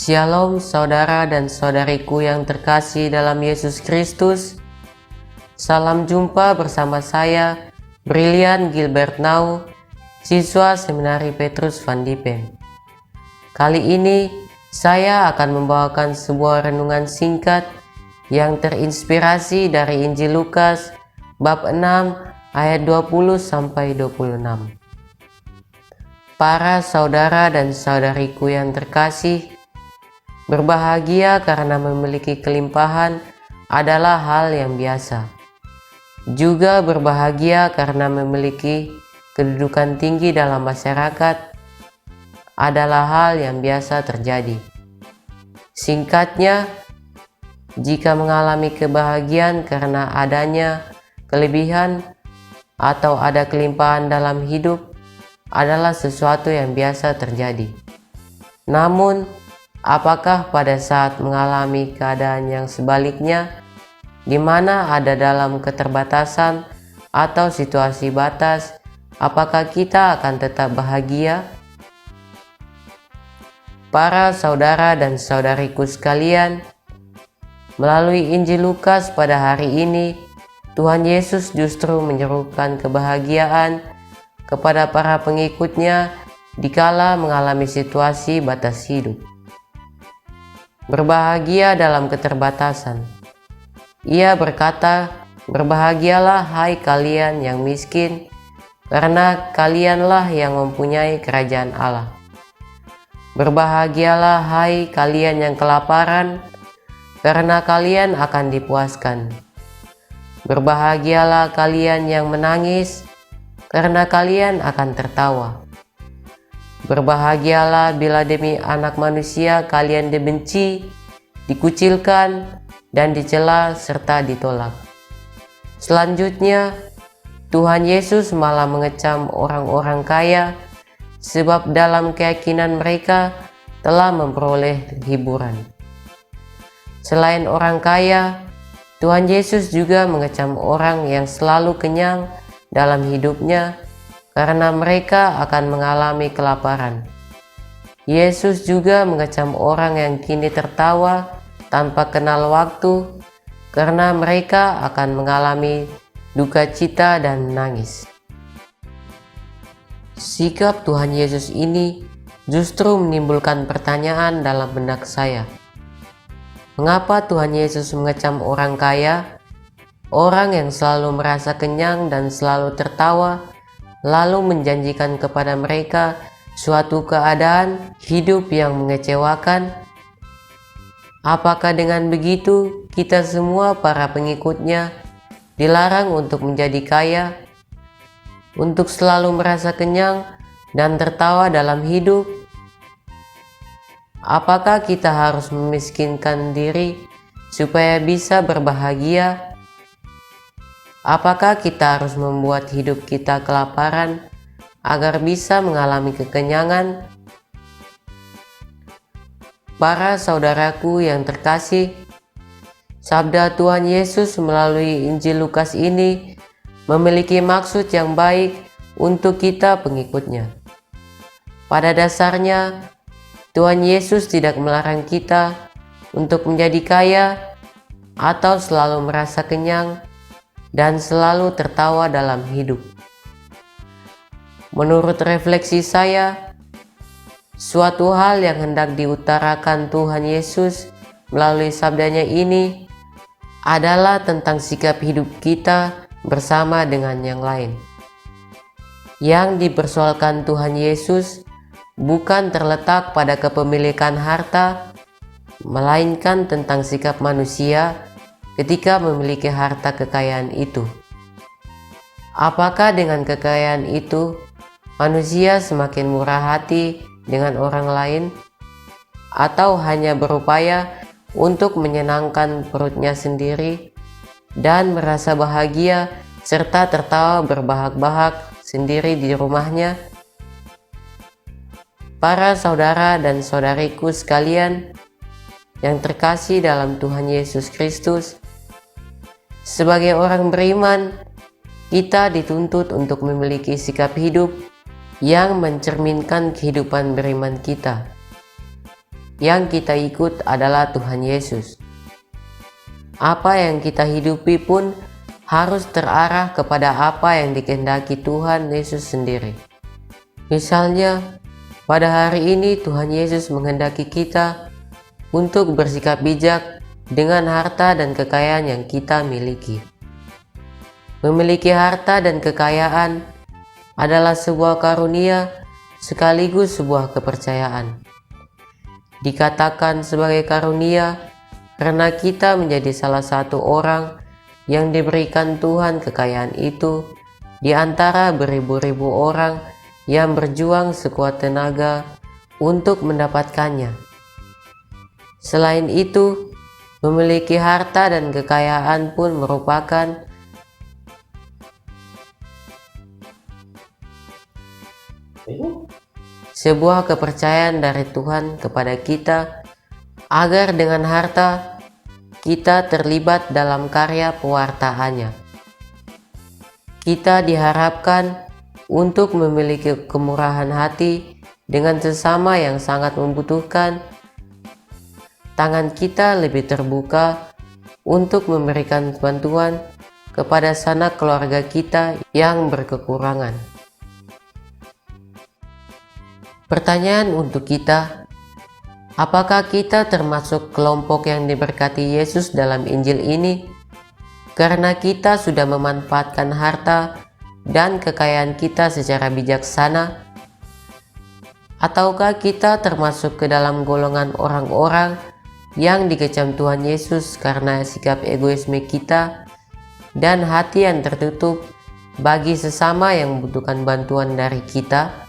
Shalom saudara dan saudariku yang terkasih dalam Yesus Kristus. Salam jumpa bersama saya, Brilian Gilbert Nau, siswa Seminari Petrus Van Diepen. Kali ini saya akan membawakan sebuah renungan singkat yang terinspirasi dari Injil Lukas bab 6 ayat 20-26. Para saudara dan saudariku yang terkasih, berbahagia karena memiliki kelimpahan adalah hal yang biasa. Juga berbahagia karena memiliki kedudukan tinggi dalam masyarakat adalah hal yang biasa terjadi. Singkatnya, jika mengalami kebahagiaan karena adanya kelebihan atau ada kelimpahan dalam hidup adalah sesuatu yang biasa terjadi. Namun, apakah pada saat mengalami keadaan yang sebaliknya, di mana ada dalam keterbatasan atau situasi batas, apakah kita akan tetap bahagia? Para saudara dan saudariku sekalian, melalui Injil Lukas pada hari ini, Tuhan Yesus justru menyerukan kebahagiaan kepada para pengikutnya dikala mengalami situasi batas hidup. Berbahagia dalam keterbatasan. Ia berkata, "Berbahagialah hai kalian yang miskin, karena kalianlah yang mempunyai kerajaan Allah. Berbahagialah hai kalian yang kelaparan, karena kalian akan dipuaskan. Berbahagialah kalian yang menangis, karena kalian akan tertawa. Berbahagialah bila demi anak manusia kalian dibenci, dikucilkan, dan dicela serta ditolak." Selanjutnya, Tuhan Yesus malah mengecam orang-orang kaya sebab dalam keyakinan mereka telah memperoleh hiburan. Selain orang kaya, Tuhan Yesus juga mengecam orang yang selalu kenyang dalam hidupnya karena mereka akan mengalami kelaparan. Yesus juga mengecam orang yang kini tertawa tanpa kenal waktu karena mereka akan mengalami duka cita dan nangis. Sikap Tuhan Yesus ini justru menimbulkan pertanyaan dalam benak saya. Mengapa Tuhan Yesus mengecam orang kaya, orang yang selalu merasa kenyang dan selalu tertawa, lalu menjanjikan kepada mereka suatu keadaan hidup yang mengecewakan? Apakah dengan begitu kita semua para pengikutnya dilarang untuk menjadi kaya, untuk selalu merasa kenyang dan tertawa dalam hidup? Apakah kita harus memiskinkan diri supaya bisa berbahagia? Apakah kita harus membuat hidup kita kelaparan agar bisa mengalami kekenyangan? Para saudaraku yang terkasih, sabda Tuhan Yesus melalui Injil Lukas ini memiliki maksud yang baik untuk kita pengikutnya. Pada dasarnya, Tuhan Yesus tidak melarang kita untuk menjadi kaya atau selalu merasa kenyang dan selalu tertawa dalam hidup. Menurut refleksi saya, suatu hal yang hendak diutarakan Tuhan Yesus melalui sabdanya ini adalah tentang sikap hidup kita bersama dengan yang lain. Yang dipersoalkan Tuhan Yesus bukan terletak pada kepemilikan harta, melainkan tentang sikap manusia ketika memiliki harta kekayaan itu. Apakah dengan kekayaan itu manusia semakin murah hati dengan orang lain, atau hanya berupaya untuk menyenangkan perutnya sendiri dan merasa bahagia serta tertawa berbahak-bahak sendiri di rumahnya? Para saudara dan saudariku sekalian yang terkasih dalam Tuhan Yesus Kristus, sebagai orang beriman, kita dituntut untuk memiliki sikap hidup yang mencerminkan kehidupan beriman kita. yang kita ikut adalah Tuhan Yesus. Apa yang kita hidupi pun harus terarah kepada apa yang dikehendaki Tuhan Yesus sendiri. Misalnya, pada hari ini Tuhan Yesus menghendaki kita untuk bersikap bijak dengan harta dan kekayaan yang kita miliki. Memiliki harta dan kekayaan adalah sebuah karunia sekaligus sebuah kepercayaan. Dikatakan sebagai karunia karena kita menjadi salah satu orang yang diberikan Tuhan kekayaan itu di antara beribu-ribu orang yang berjuang sekuat tenaga untuk mendapatkannya. Selain itu, memiliki harta dan kekayaan pun merupakan sebuah kepercayaan dari Tuhan kepada kita agar dengan harta kita terlibat dalam karya pewartaannya. Kita diharapkan untuk memiliki kemurahan hati dengan sesama yang sangat membutuhkan. Tangan kita lebih terbuka untuk memberikan bantuan kepada sanak keluarga kita yang berkekurangan. Pertanyaan untuk kita, apakah kita termasuk kelompok yang diberkati Yesus dalam Injil ini karena kita sudah memanfaatkan harta dan kekayaan kita secara bijaksana? Ataukah kita termasuk ke dalam golongan orang-orang yang dikecam Tuhan Yesus karena sikap egoisme kita dan hati yang tertutup bagi sesama yang membutuhkan bantuan dari kita?